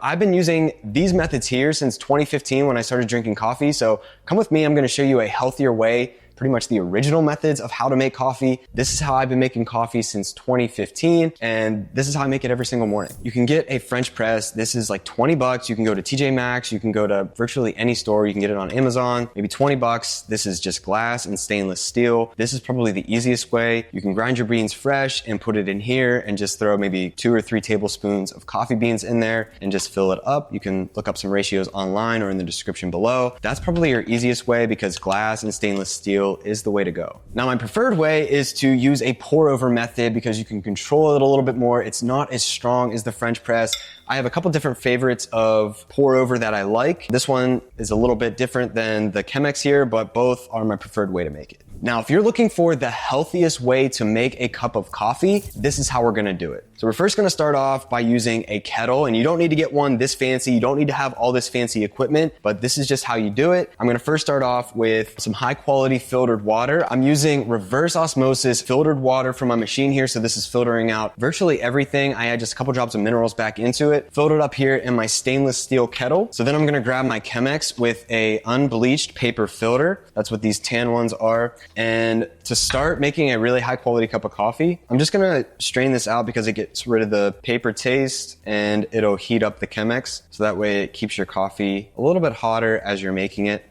I've been using these methods here since 2015 when I started drinking coffee. So come with me, I'm gonna show you a healthier way, pretty much the original methods of how to make coffee. This is how I've been making coffee since 2015, and this is how I make it every single morning. You can get a French press. This is like 20 bucks. You can go to TJ Maxx. You can go to virtually any store. You can get it on Amazon, maybe 20 bucks. This is just glass and stainless steel. This is probably the easiest way. You can grind your beans fresh and put it in here and just throw maybe 2 or 3 tablespoons of coffee beans in there and just fill it up. You can look up some ratios online or in the description below. That's probably your easiest way because glass and stainless steel is the way to go. Now, my preferred way is to use a pour over method because you can control it a little bit more. It's not as strong as the French press. I have a couple different favorites of pour over that I like. This one is a little bit different than the Chemex here, but both are my preferred way to make it. Now, if you're looking for the healthiest way to make a cup of coffee, this is how we're gonna do it. So we're first gonna start off by using a kettle, and you don't need to get one this fancy. You don't need to have all this fancy equipment, but this is just how you do it. I'm gonna first start off with some high quality filtered water. I'm using reverse osmosis filtered water from my machine here, so this is filtering out virtually everything. I add just a couple drops of minerals back into it, filtered up here in my stainless steel kettle. So then I'm gonna grab my Chemex with a unbleached paper filter. That's what these tan ones are. And to start making a really high quality cup of coffee, I'm just gonna strain this out because it gets rid of the paper taste and it'll heat up the Chemex. So that way it keeps your coffee a little bit hotter as you're making it.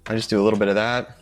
I just do a little bit of that.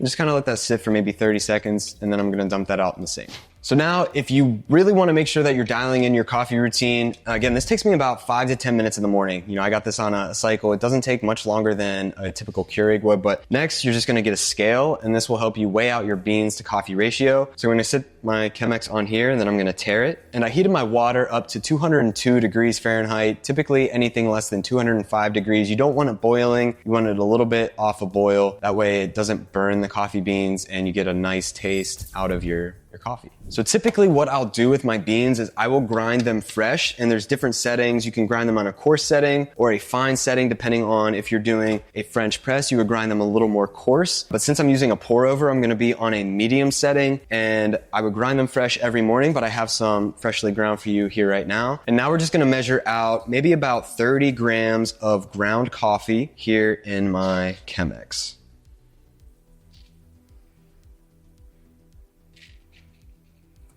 Just kind of let that sit for maybe 30 seconds and then I'm gonna dump that out in the sink. So now, if you really want to make sure that you're dialing in your coffee routine, again, this takes me about 5 to 10 minutes in the morning. You know, I got this on a cycle. It doesn't take much longer than a typical Keurig would, but next you're just going to get a scale and this will help you weigh out your beans to coffee ratio. So I'm going to sit my Chemex on here and then I'm going to tare it. And I heated my water up to 202 degrees Fahrenheit, typically anything less than 205 degrees. You don't want it boiling. You want it a little bit off a boil. That way it doesn't burn the coffee beans and you get a nice taste out of your coffee. So typically what I'll do with my beans is I will grind them fresh, and there's different settings. You can grind them on a coarse setting or a fine setting depending on if you're doing a French press, you would grind them a little more coarse. But since I'm using a pour over, I'm gonna be on a medium setting and I would grind them fresh every morning, but I have some freshly ground for you here right now. And now we're just gonna measure out maybe about 30 grams of ground coffee here in my Chemex.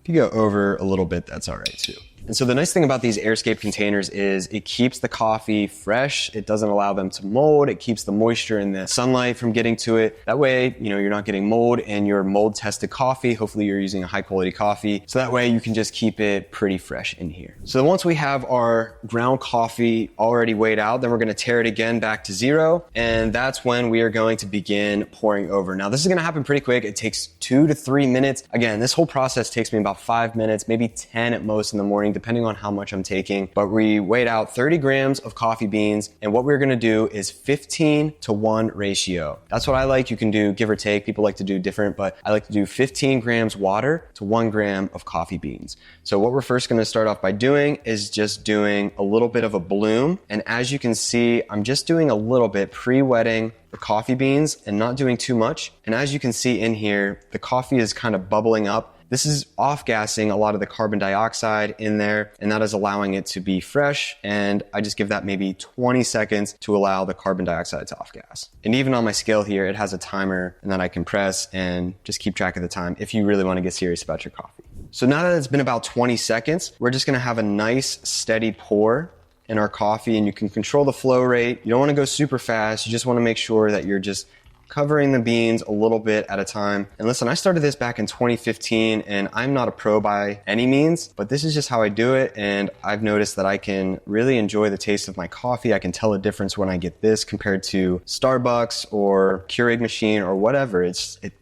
If you go over a little bit, that's all right too. And so the nice thing about these airscape containers is it keeps the coffee fresh. It doesn't allow them to mold. It keeps the moisture and the sunlight from getting to it. That way, you know, you're not getting mold in your mold tested coffee. Hopefully you're using a high quality coffee. So that way you can just keep it pretty fresh in here. So once we have our ground coffee already weighed out, then we're gonna tare it again back to 0. And that's when we are going to begin pouring over. Now this is gonna happen pretty quick. It takes 2 to 3 minutes. Again, this whole process takes me about 5 minutes, maybe 10 at most in the morning, depending on how much I'm taking. But we weighed out 30 grams of coffee beans, and what we're gonna do is 15 to 1 ratio. That's what I like. You can do give or take. People like to do different, but I like to do 15 grams water to 1 gram of coffee beans. So what we're first gonna start off by doing is just doing a little bit of a bloom. And as you can see, I'm just doing a little bit, pre-wetting the coffee beans and not doing too much. And as you can see in here, the coffee is kind of bubbling up. This is off-gassing a lot of the carbon dioxide in there, and that is allowing it to be fresh. And I just give that maybe 20 seconds to allow the carbon dioxide to off-gas. And even on my scale here, it has a timer and that I can press and just keep track of the time if you really want to get serious about your coffee. So now that it's been about 20 seconds, we're just gonna have a nice steady pour in our coffee, and you can control the flow rate. You don't want to go super fast. You just want to make sure that you're just covering the beans a little bit at a time. And listen, I started this back in 2015 and I'm not a pro by any means, but this is just how I do it. And I've noticed that I can really enjoy the taste of my coffee. I can tell a difference when I get this compared to Starbucks or Keurig machine or whatever.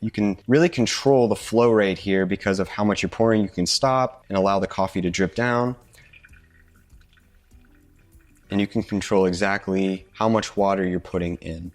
You can really control the flow rate here because of how much you're pouring. You can stop and allow the coffee to drip down. And you can control exactly how much water you're putting in.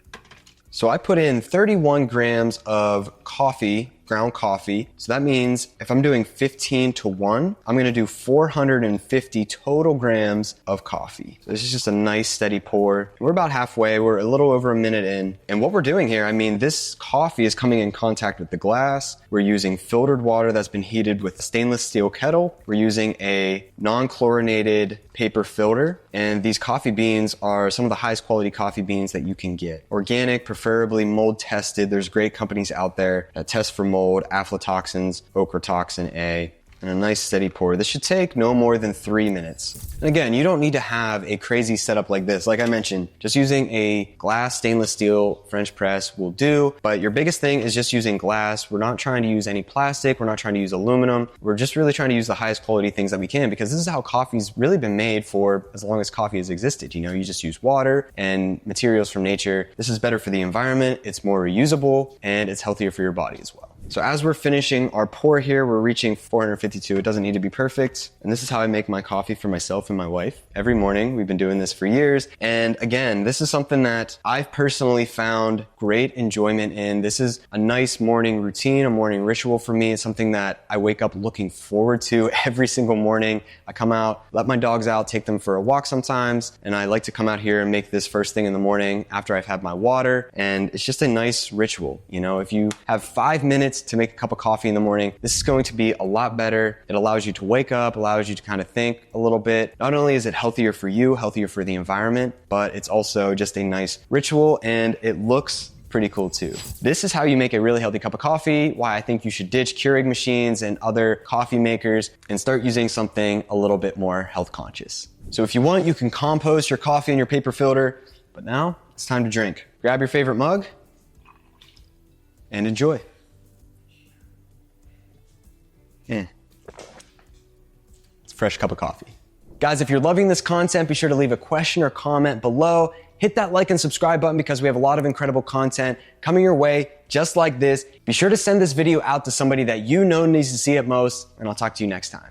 So I put in 31 grams of coffee ground coffee. So that means if I'm doing 15 to 1, I'm gonna do 450 total grams of coffee. So this is just a nice steady pour. We're about halfway, we're a little over a minute in. And what we're doing here, I mean, this coffee is coming in contact with the glass. We're using filtered water that's been heated with a stainless steel kettle. We're using a non-chlorinated paper filter. And these coffee beans are some of the highest quality coffee beans that you can get. Organic, preferably mold tested. There's great companies out there that test for mold, aflatoxins, ochratoxin A. And a nice steady pour. This should take no more than 3 minutes. And again, you don't need to have a crazy setup like this. Like I mentioned, just using a glass stainless steel French press will do, but your biggest thing is just using glass. We're not trying to use any plastic. We're not trying to use aluminum. We're just really trying to use the highest quality things that we can, because this is how coffee's really been made for as long as coffee has existed. You know, you just use water and materials from nature. This is better for the environment. It's more reusable, and it's healthier for your body as well. So as we're finishing our pour here, we're reaching 452. It doesn't need to be perfect. And this is how I make my coffee for myself and my wife every morning. We've been doing this for years. And again, this is something that I've personally found great enjoyment in. This is a nice morning routine, a morning ritual for me. It's something that I wake up looking forward to every single morning. I come out, let my dogs out, take them for a walk sometimes. And I like to come out here and make this first thing in the morning after I've had my water. And it's just a nice ritual. You know, if you have 5 minutes to make a cup of coffee in the morning, this is going to be a lot better. It allows you to wake up, allows you to kind of think a little bit. Not only is it healthier for you, healthier for the environment, but it's also just a nice ritual, and it looks pretty cool too. This is how you make a really healthy cup of coffee, why I think you should ditch Keurig machines and other coffee makers and start using something a little bit more health conscious. So if you want, you can compost your coffee in your paper filter, but now it's time to drink. Grab your favorite mug and enjoy. It's a fresh cup of coffee. Guys, if you're loving this content, be sure to leave a question or comment below. Hit that like and subscribe button, because we have a lot of incredible content coming your way just like this. Be sure to send this video out to somebody that you know needs to see it most, and I'll talk to you next time.